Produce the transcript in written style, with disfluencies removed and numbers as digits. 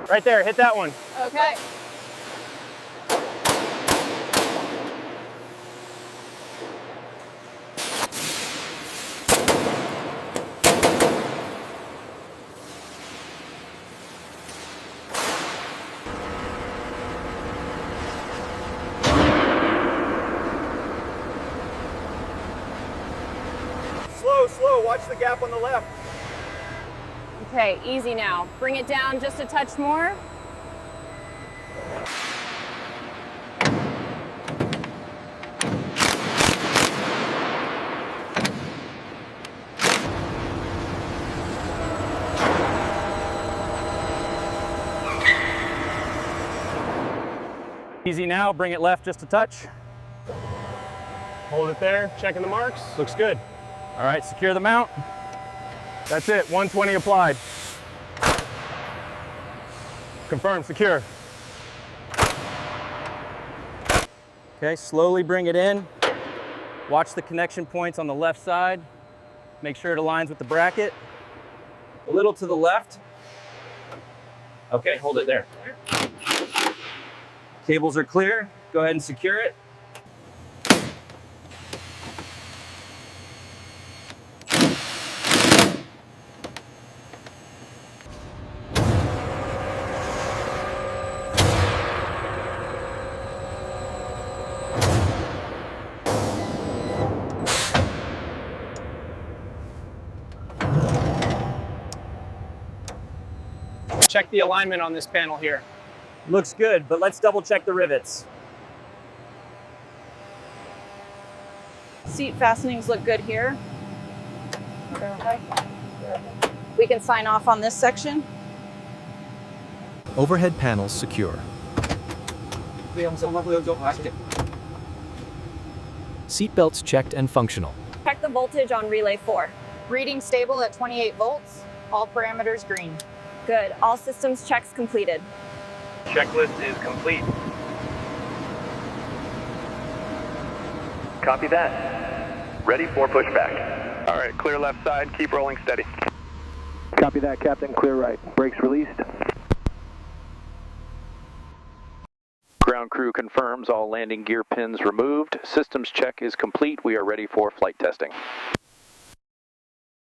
Right there, hit that one. Okay. Slow, watch the gap on the left. Okay, easy now. Bring it down just a touch more. Easy now, bring it left just a touch. Hold it there, checking the marks. Looks good. All right, secure the mount. That's it, 120 applied. Confirm, secure. Okay, slowly bring it in. Watch the connection points on the left side. Make sure it aligns with the bracket. A little to the left. Okay, hold it there. Cables are clear. Go ahead and secure it. Check the alignment on this panel here. Looks good, but let's double check the rivets. Seat fastenings look good here. We can sign off on this section. Overhead panels secure. Seat belts checked and functional. Check the voltage on relay 4. Reading stable at 28 volts. All parameters green. Good. All systems checks completed. Checklist is complete. Copy that. Ready for pushback. All right, clear left side, keep rolling steady. Copy that, Captain, clear right. Brakes released. Ground crew confirms all landing gear pins removed. Systems check is complete. We are ready for flight testing.